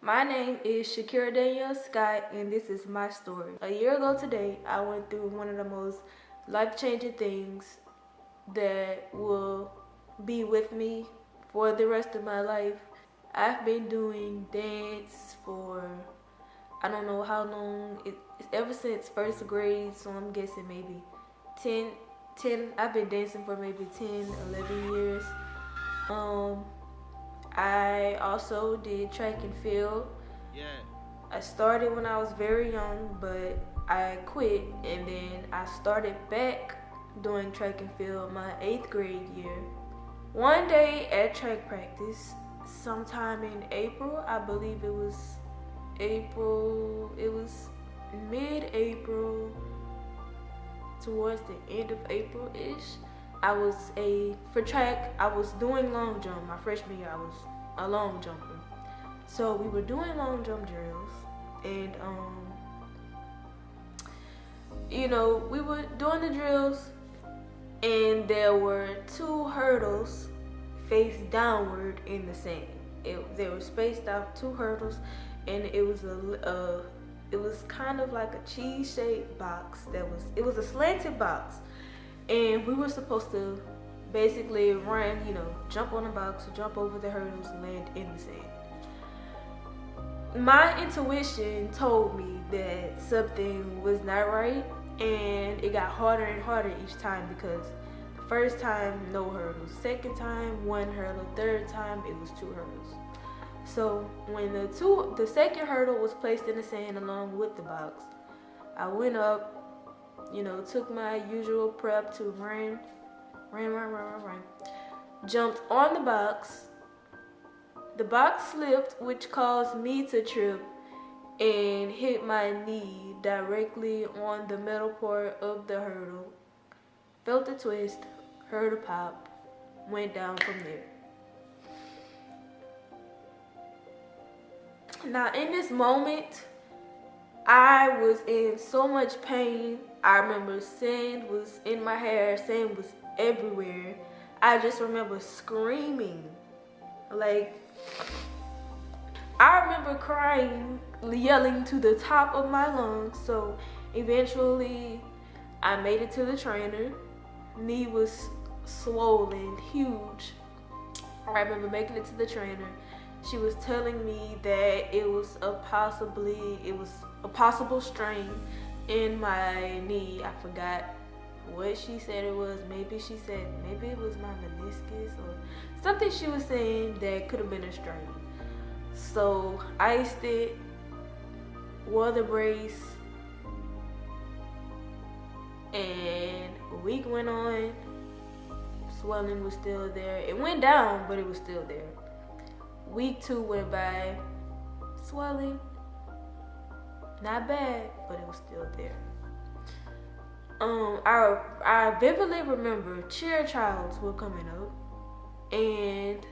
My name is Shakira Danielle Scott, and this is my story. A year ago today, I went through one of the most life-changing things that will be with me for the rest of my life. I've been doing dance for I don't know how long. It's ever since first grade, so I'm guessing maybe 10. I've been dancing for maybe 10, 11 years. I also did track and field. I started when I was very young, but I quit, and then I started back doing track and field my 8th grade year. One day at track practice, sometime in April, I believe it was mid-April, towards the end of April-ish. For track, I was doing long jump. My freshman year, I was a long jumper. So we were doing long jump drills, and we were doing the drills, and there were 2 hurdles face downward in the sand. They were spaced out 2 hurdles, and it was kind of like a cheese-shaped box. It was a slanted box, and we were supposed to basically run, jump on the box, jump over the hurdles, and land in the sand. My intuition told me that something was not right, and it got harder and harder each time, because the first time, no hurdles. Second time, 1 hurdle. Third time, it was 2 hurdles. So when the second hurdle was placed in the sand along with the box, I went up, took my usual prep to run, jumped on the box. The box slipped, which caused me to trip and hit my knee directly on the metal part of the hurdle. Felt the twist, heard a pop, went down from there. Now, in this moment, I was in so much pain. I remember sand was in my hair, sand was everywhere. I just remember screaming. I remember crying, yelling to the top of my lungs. So eventually, I made it to the trainer. Knee was swollen, huge. I remember making it to the trainer. She was telling me that it was a possible strain in my knee. I forgot what she said it was. Maybe it was my meniscus or something she was saying that could have been a strain. So I iced it, wore the brace, and a week went on. Swelling was still there. It went down, but it was still there. Week 2 went by, swelling, not bad, but it was still there. I vividly remember cheer trials were coming up, and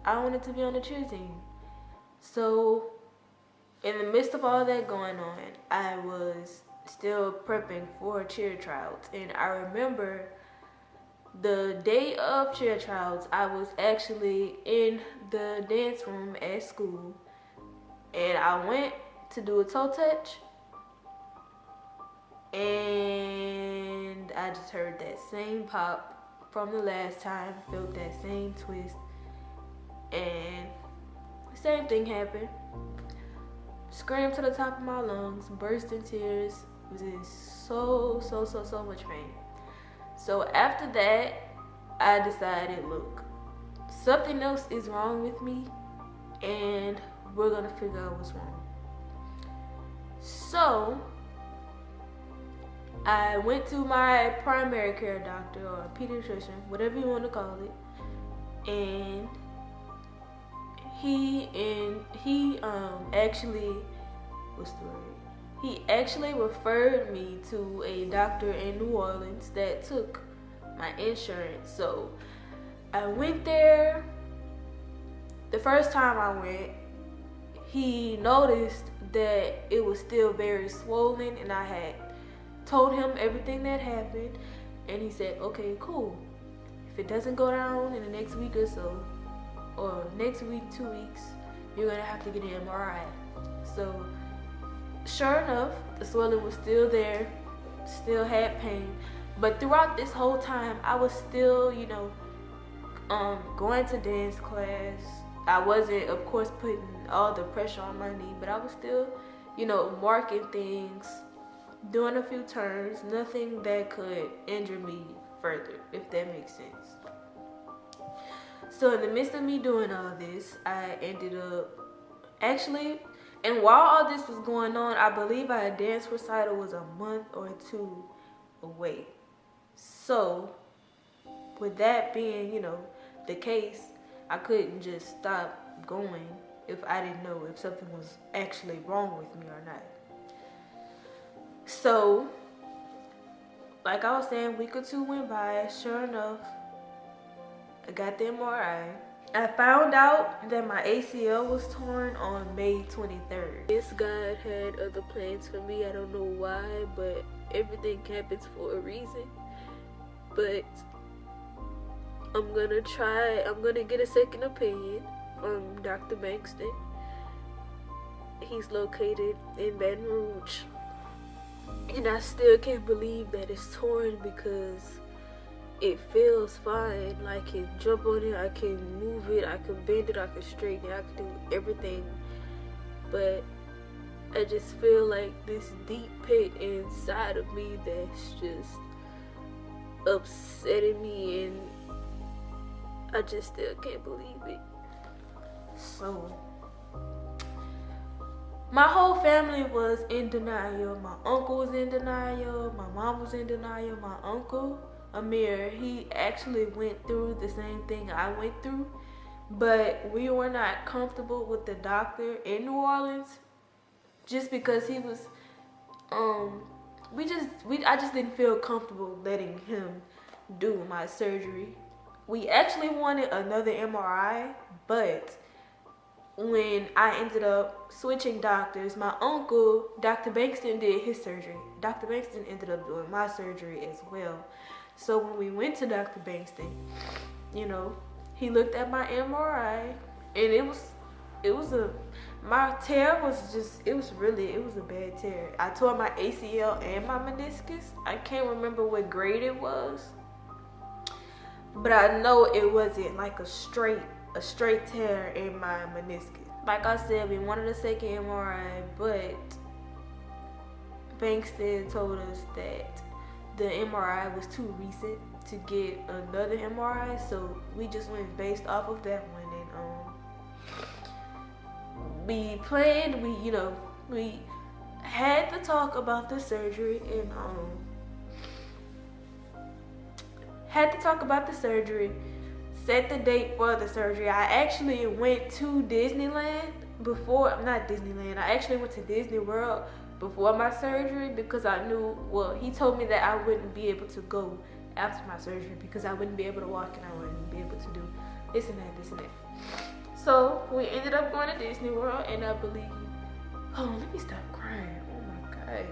I wanted to be on the cheer team. So, in the midst of all that going on, I was still prepping for cheer trials, and I remember the day of cheer trials, I was actually in the dance room at school, and I went to do a toe touch, and I just heard that same pop from the last time, felt that same twist, and the same thing happened. Screamed to the top of my lungs, burst in tears, was in so much pain. So after that, I decided, look, something else is wrong with me, and we're gonna figure out what's wrong. So I went to my primary care doctor, or pediatrician, whatever you want to call it, and he actually referred me to a doctor in New Orleans that took my insurance. So I went there. The first time I went, he noticed that it was still very swollen, and I had told him everything that happened, and he said, okay, cool. If it doesn't go down in the next week or so, or next week, 2 weeks, you're gonna have to get an MRI. So sure enough, the swelling was still there, still had pain. But throughout this whole time, I was still, going to dance class. I wasn't, of course, putting all the pressure on my knee, but I was still, marking things, doing a few turns, nothing that could injure me further, if that makes sense. So in the midst of me doing all this, I ended up and while all this was going on, I believe our dance recital was a month or two away. So with that being, the case, I couldn't just stop going if I didn't know if something was actually wrong with me or not. So, like I was saying, a week or two went by. Sure enough, I got the MRI. I found out that my ACL was torn on May 23rd. Yes, God had other plans for me. I don't know why, but everything happens for a reason. But I'm gonna get a second opinion from Dr. Bankston. He's located in Baton Rouge. And I still can't believe that it's torn because it feels fine. I can jump on it, I can move it, I can bend it, I can straighten it, I can do everything. But I just feel like this deep pit inside of me that's just upsetting me, and I just still can't believe it. So my whole family was in denial. My uncle was in denial, my mom was in denial. My uncle Amir, he actually went through the same thing I went through, but we were not comfortable with the doctor in New Orleans just because he was I just didn't feel comfortable letting him do my surgery. We actually wanted another MRI, but when I ended up switching doctors, my uncle, Dr. Bankston, did his surgery. Dr. Bankston ended up doing my surgery as well. So when we went to Dr. Bankston, he looked at my MRI, and my tear was it was a bad tear. I tore my ACL and my meniscus. I can't remember what grade it was, but I know it wasn't like a straight tear in my meniscus. Like I said, we wanted a second MRI, but Bankston told us that the MRI was too recent to get another MRI, so we just went based off of that one. And we planned, we had to talk about the surgery, and set the date for the surgery. I actually went to Disneyland I actually went to Disney World before my surgery because I knew, he told me that I wouldn't be able to go after my surgery because I wouldn't be able to walk and I wouldn't be able to do this and that. So we ended up going to Disney World, and I believe, let me stop crying. Oh my God.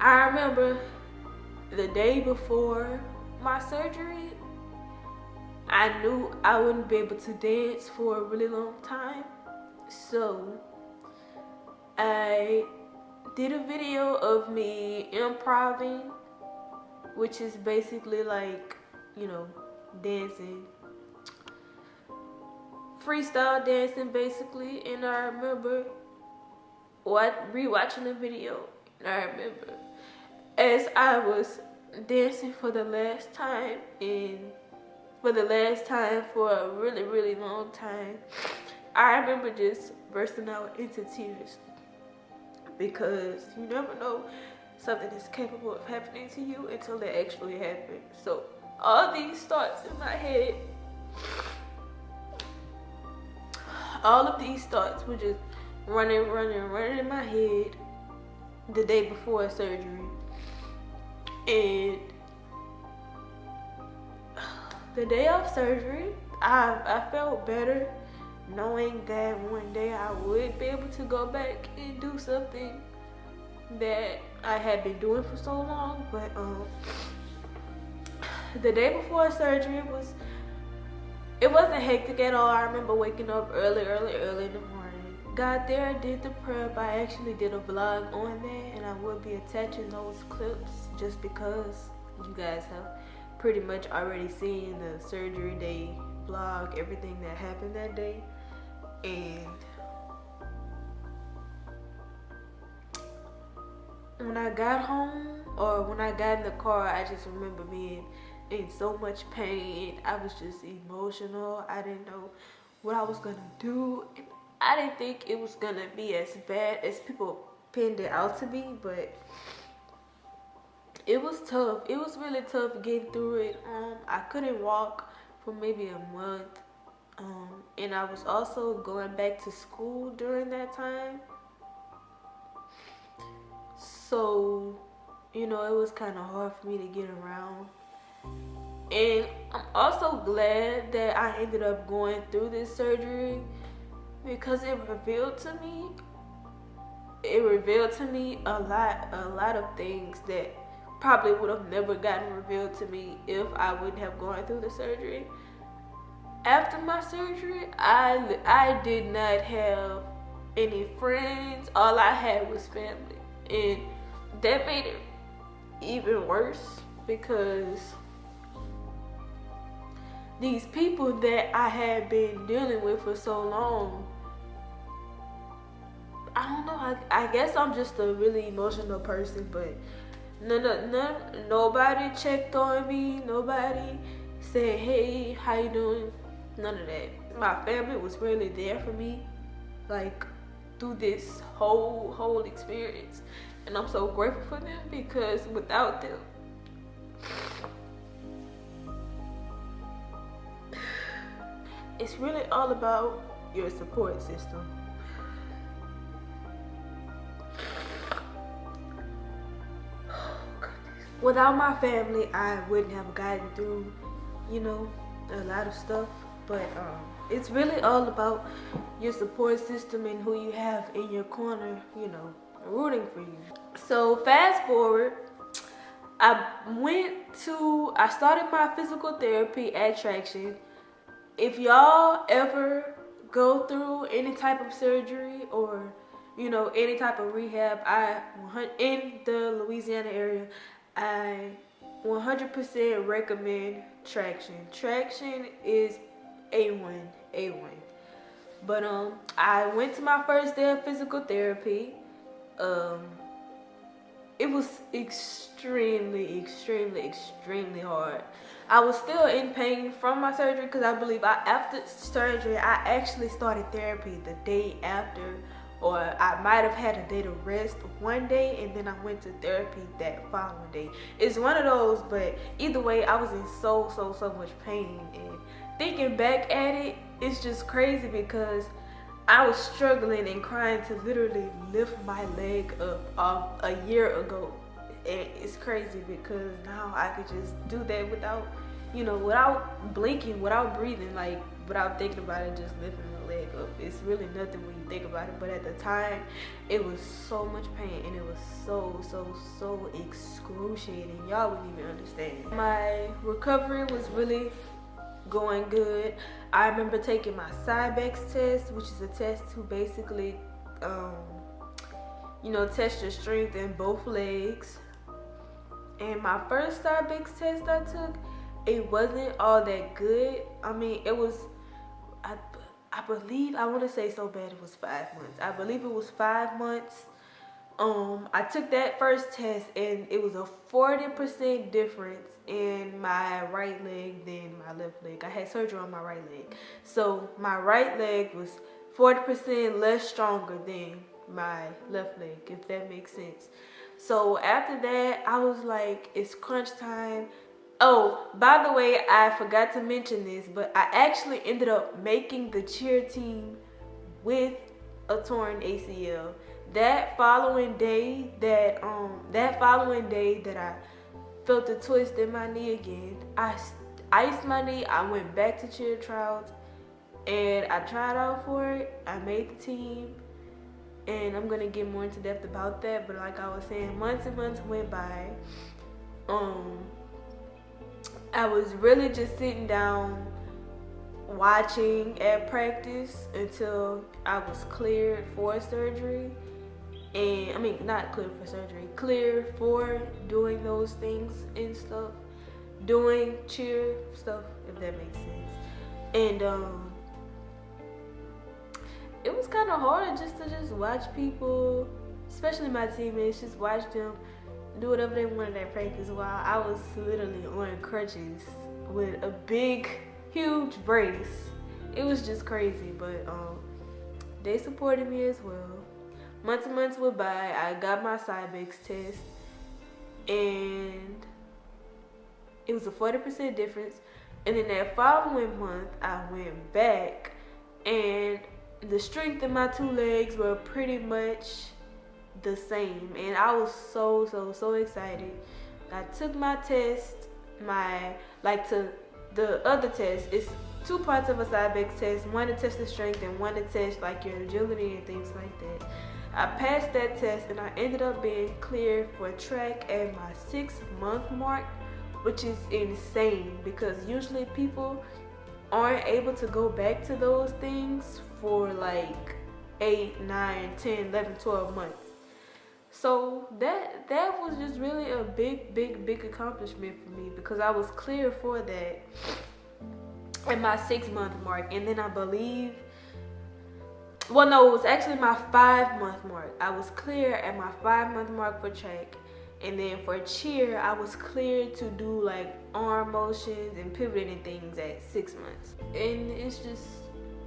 I remember the day before my surgery, I knew I wouldn't be able to dance for a really long time. So I did a video of me improvising, which is basically like, dancing, freestyle dancing basically. And I remember rewatching the video, and I remember as I was dancing for the last time for a really, really long time, I remember just bursting out into tears because you never know something is capable of happening to you until it actually happens. So all these thoughts in my head, all of these thoughts were just running in my head the day before surgery. And the day of surgery, I felt better knowing that one day I would be able to go back and do something that I had been doing for so long. But the day before surgery was It wasn't hectic at all. I remember waking up early in the morning. Got there, did the prep. I actually did a vlog on that, and I will be attaching those clips just because you guys have pretty much already seen the surgery day vlog, everything that happened that day. And when I got home, or when I got in the car, I just remember being in so much pain. I was just emotional. I didn't know what I was gonna do. And I didn't think it was gonna be as bad as people pinned it out to be, but it was tough. It was really tough getting through it. I couldn't walk for maybe a month. And I was also going back to school during that time. So, you know, it was kind of hard for me to get around. And I'm also glad that I ended up going through this surgery because it revealed to me a lot of things that probably would have never gotten revealed to me if I wouldn't have gone through the surgery. After my surgery, I did not have any friends. All I had was family. And that made it even worse because these people that I had been dealing with for so long, I don't know, I guess I'm just a really emotional person, but nobody checked on me, nobody said, hey, how you doing? None of that. My family was really there for me, like, through this whole experience. And I'm so grateful for them because without them, it's really all about your support system. Without my family, I wouldn't have gotten through, you know, a lot of stuff. But it's really all about your support system and who you have in your corner, you know, rooting for you. So fast forward, I started my physical therapy at Traction. If y'all ever go through any type of surgery or, you know, any type of rehab, in the Louisiana area, I 100% recommend Traction. Traction is A1. But I went to my first day of physical therapy. It was extremely hard. I was still in pain from my surgery because I believe after surgery, I actually started therapy the day after, or I might have had a day to rest one day and then I went to therapy that following day. It's one of those, but either way, I was in so much pain. And thinking back at it, it's just crazy because I was struggling and crying to literally lift my leg up a year ago. And it's crazy because now I could just do that without, you know, without blinking, without breathing, like without thinking about it, just lifting my leg up. It's really nothing when you think about it. But at the time, it was so much pain and it was so excruciating. Y'all wouldn't even understand. My recovery was really going good. I remember taking my Cybex Test, which is a test to basically, you know, test your strength in both legs. And my first Cybex test I took, it wasn't all that good. I mean, it was, I believe, I want to say so bad it was 5 months. I believe it was 5 months. I took that first test and it was a 40% difference in my right leg than my left leg. I had surgery on my right leg. So my right leg was 40% less stronger than my left leg, if that makes sense. So after that, I was like, it's crunch time. Oh, by the way, I forgot to mention this, but I actually ended up making the cheer team with a torn ACL. That following day that I felt a twist in my knee again, I iced my knee. I went back to cheer trials and I tried out for it. I made the team, and I'm gonna get more into depth about that. But like I was saying, months and months went by. I was really just sitting down watching at practice until I was cleared for surgery. And I mean, not cleared for surgery, cleared for doing those things and stuff, doing cheer stuff, if that makes sense. And it was kind of hard just to watch people, especially my teammates, just watch them do whatever they wanted at practice while I was literally on crutches with a big, huge brace. It was just crazy, but they supported me as well. Months went by. I got my Cybex test, and it was a 40% difference. And then that following month, I went back, and the strength in my two legs were pretty much the same. And I was so excited. I took my test, to the other test. It's two parts of a Cybex test. One to test the strength and one to test like your agility and things like that. I passed that test and I ended up being cleared for track at my 6-month mark, which is insane because usually people aren't able to go back to those things for like 8, 9, 10, 11, 12 months. So that was just really a big accomplishment for me because I was cleared for that at my 6-month mark. And then I believe, well, no, it was actually my 5-month mark. I was clear at my 5-month mark for track. And then for cheer, I was cleared to do like arm motions and pivoting and things at 6 months. And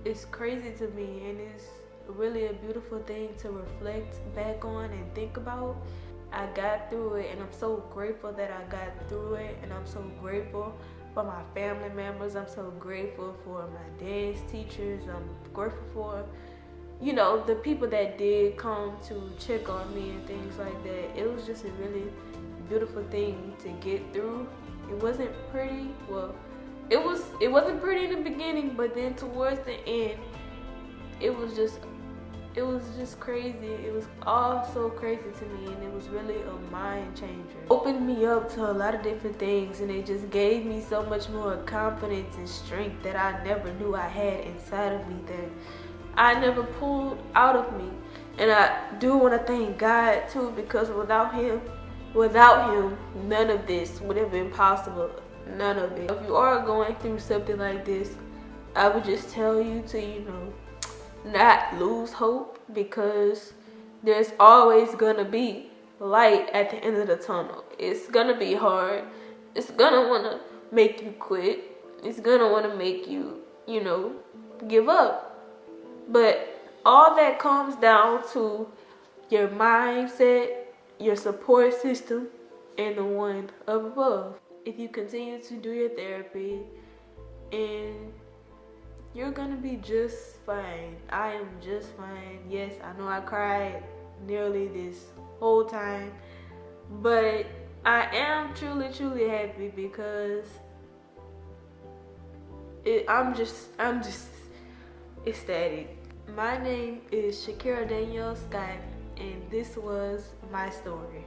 it's crazy to me, and it's really a beautiful thing to reflect back on and think about. I got through it, and I'm so grateful that I got through it, and I'm so grateful for my family members. I'm so grateful for my dance teachers. I'm grateful for, the people that did come to check on me and things like that. It was just a really beautiful thing to get through. It wasn't pretty. Well, it wasn't pretty in the beginning, but then towards the end, it was just crazy. It was all so crazy to me, and it was really a mind changer. It opened me up to a lot of different things, and it just gave me so much more confidence and strength that I never knew I had inside of me, that I never pulled out of me. And I do want to thank God too, because without him, none of this would have been possible. None of it. If you are going through something like this, I would just tell you to, not lose hope, because there's always gonna be light at the end of the tunnel. It's gonna be hard. It's gonna wanna make you quit. It's gonna wanna make you, give up. But all that comes down to your mindset, your support system, and the one up above. If you continue to do your therapy, and you're gonna be just fine. I am just fine. Yes, I know I cried nearly this whole time, but I am truly happy because I'm just ecstatic. My name is Shakira Danielle Scott, and this was my story.